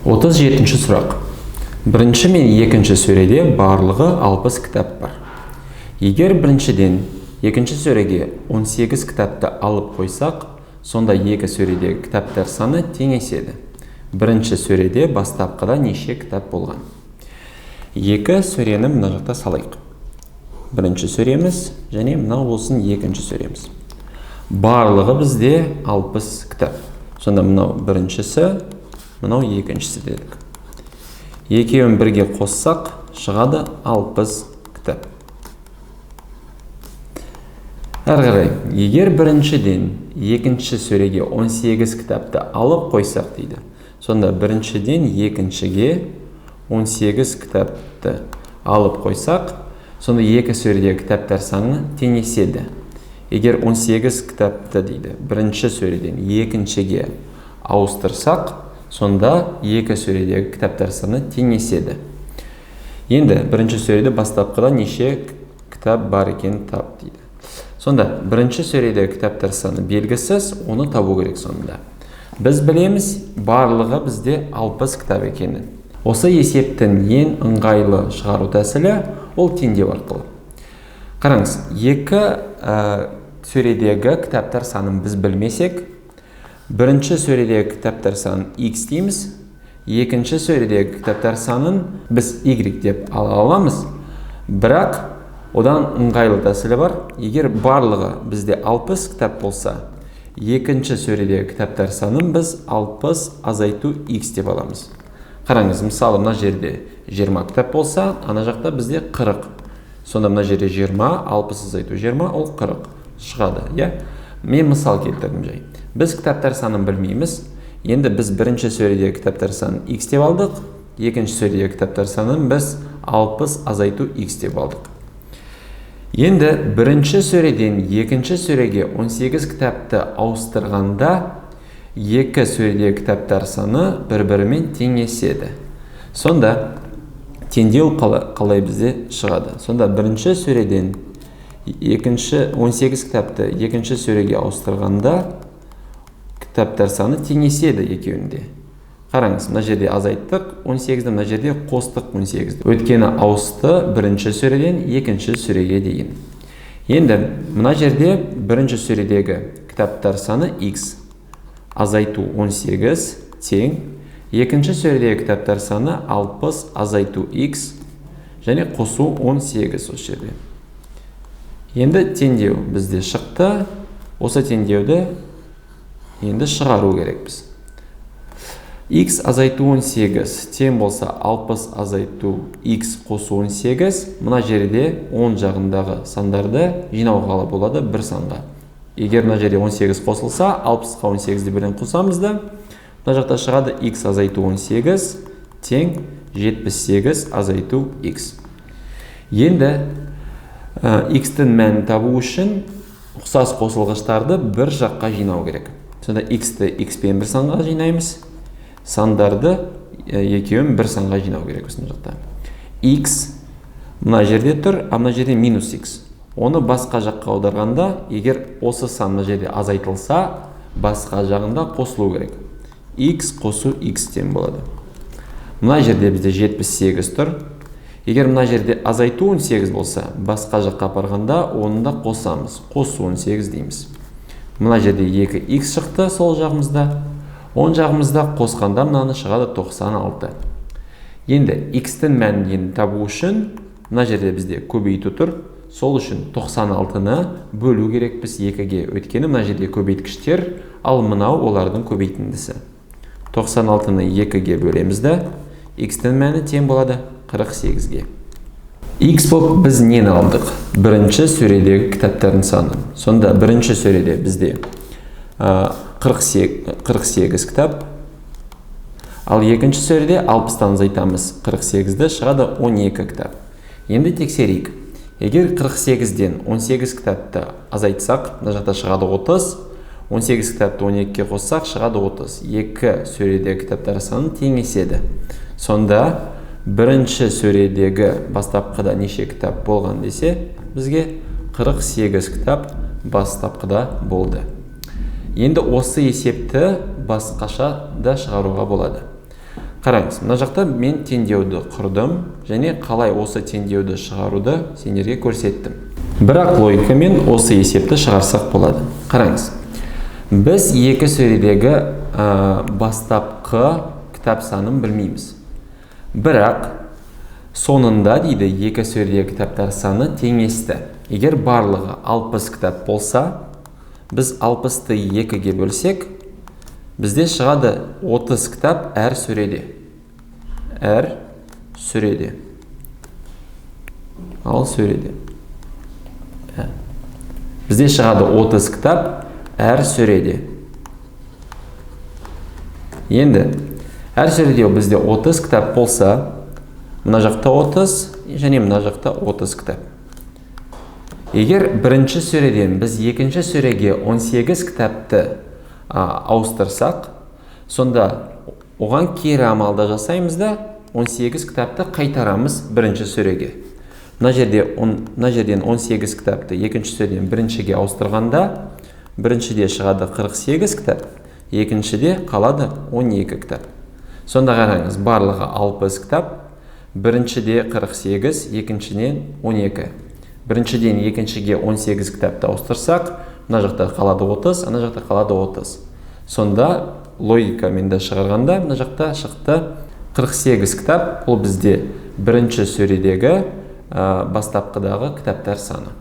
37-ші сұрақ. Бірінші мен екінші сөреде барлығы 60 кітап бар. Егер біріншіден екінші сөреге 18 кітапты алып қойсақ, сонда екі сөредегі кітаптар саны теңеседі. Бірінші сөреде бастапқыда неше кітап болған? Екі сөрені мына жақта салайық. Бірінші сөреміз және мынау болсын екінші сөреміз. Барлығы бізде 60 кітап. Сонда мынау біріншісі, мынау екіншісі дедік. Екеуін бірге қоссақ, шығады 60 кітап. Әрі қарай, егер біріншіден екінші сөреге 18 кітапты алып қойсақ дейді. Сонда біріншіден екіншіге 18 кітапты алып қойсақ, сонда екі сөредегі кітаптар саны теңеседі. Егер 18 кітапты дейді, бірінші сөреден екіншіге ауыстырсақ, сонда екі сөредегі кітаптар саны теңеседі. Енді бірінші сөреде бастапқыда неше кітап бар екен тап дейді. Сонда бірінші сөредегі кітаптар саны белгісіз, оны табу керек сонда. Біз білеміз, барлығы бізде 60 кітап екенін. Осы есептің ең ыңғайлы шығару тәсілі ол теңдеу арқылы. Қараңыз, екі сөредегі кітаптар санын біз білмесек, бірінші сөредегі кітаптар санын x дейміз, екінші сөредегі кітаптар санын біз y деп ала аламыз. Бірақ одан ыңғайлы тәсілі бар. Егер барлығы бізде 60 кітап болса, екінші сөредегі кітаптар санын біз 60 азайту x деп аламыз. Қараңыз, мысалы мына жерде 20 кітап болса, ана жақта бізде 40. Сонда мына жерде 20, 60 азайту 20, ол 40 шығады. Мен мысал келтірдім жай. Біз кітаптар санын білмейміз. Енді біз бірінші сөредегі кітаптар санын x деп алдық, екінші сөредегі кітаптар санын біз 60 азайту x деп алдық. Енді бірінші сөреден екінші сөреге 18 кітапты ауыстырғанда, екі сөредегі кітаптар саны бір-бірімен теңеседі. Сонда теңдеу қалай бізде шығады? Сонда бірінші сөреден 18 кітапты екінші сөреге ауыстырғанда, кітаптар саны теңеседі екеуінде. Қараңыз, мына жерде азайттық 18-ді, мына жерде қостық 18-ді. Өткені ауысты бірінші сөреден екінші сөреге дейін. Енді мына жерде бірінші сөредегі кітаптар саны x, азайту 18 тең, екінші сөредегі кітаптар саны 60 азайту x және қосу 18 осы жерде. Енді теңдеу бізде шықты. Осы теңдеуді енді шығару керек біз. x азайту 18 тең болса 60 азайту x қосу 18, мына жерде 10 жағындағы сандарды жинауға болады бір санға. Егер мына жерде 18 қосылса, 60-қа 18-ді бірден қосамыз да, мына жақта шығады x азайту 18 тең 78 азайту x. Енді x-тің мәнін табу үшін ұқсас қосылғыштарды бір жаққа жинау керек. Сонда x-ті x-пен бір санға жинаймыз, сандарды екеуін бір санға жинау керек осында жақта. x мына жерде тұр, а мына жерде минус x. Оны басқа жаққа аударғанда, егер осы сан мына жерде азайтылса, басқа жағында қосылу керек. x қосу x тең болады. Мына жерде бізде 78 тұр. Егер мына жерде азайту 18 болса, басқа жаққа апарғанда, оны да қосамыз. Қосу 18 дейміз. Мына жерде 2x шықты сол жағымызда. 10 жағымызда қосқанда мынаны шығады 96. Енді x-тің мәнін табу үшін, мына жерде бізде көбейту тұр. Сол үшін 96-ны бөлу керек біз 2-ге. Өткені мына жерде көбейткіштер, ал мынау олардың көбейтіндісі. 96-ны 2-ге бөлеміз де, x-тің мәні тең болады 48-ге. x болып біз нені алдық? Бірінші сөредегі кітаптардың санын. Сонда бірінші сөреде бізде 48 кітап, ал екінші сөреде 60-тан азайтамыз 48-ді, шығады 12 кітап. Енді тексерейік. Егер 48-ден 18 кітапты азайтсақ, мына жақта шығады 30, 18 кітапты 12-ге қоссақ, шығады 30. Екі сөредегі кітаптар саны теңеседі. Сонда бірінші сөредегі бастапқыда неше кітап болған десе, бізге 48 кітап бастапқыда болды. Енді осы есепті басқаша да шығаруға болады. Қараңыз, мына жақта мен теңдеуді құрдым және қалай осы теңдеуді шығаруды сендерге көрсеттім. Бірақ логикамен осы есепті шығарсақ болады. Қараңыз, біз екі сөредегі бастапқы кітап санын білмейміз. Бірақ соңында дейді екі сөредегі кітаптар саны теңесті. Егер барлығы 60 кітап болса, біз 60-ты 2-ге бөлсек, бізде шығады 30 кітап әр сөреде. Әр сөреде. Ал сөреде. Бізде шығады 30 кітап әр сөреде. Енді, әр сөреде бізде 30 кітап болса, мына жақта 30 және мына жақта 30 кітап. Егер бірінші сөреден біз екінші сөреге 18 кітапты ауыстырсақ, сонда оған кері амалда жасаймыз да 18 кітапты қайтарамыз бірінші сөреге. Мына жерден 18 кітапты екінші сөреден біріншіге ауыстырғанда, біріншіде шығады 48 кітап, екіншіде қалады 12 кітап. Сонда қараңыз, барлығы 60 кітап, біріншіде 48, екіншіден 12. Біріншіден екіншіге 18 кітапты ауыстырсақ, мына жақта қалады 30, ана жақта қалады 30. Сонда логикамен де шығарғанда, мына жақта шықты 48 кітап, бұл бізде бірінші сөредегі бастапқыдағы кітаптар саны.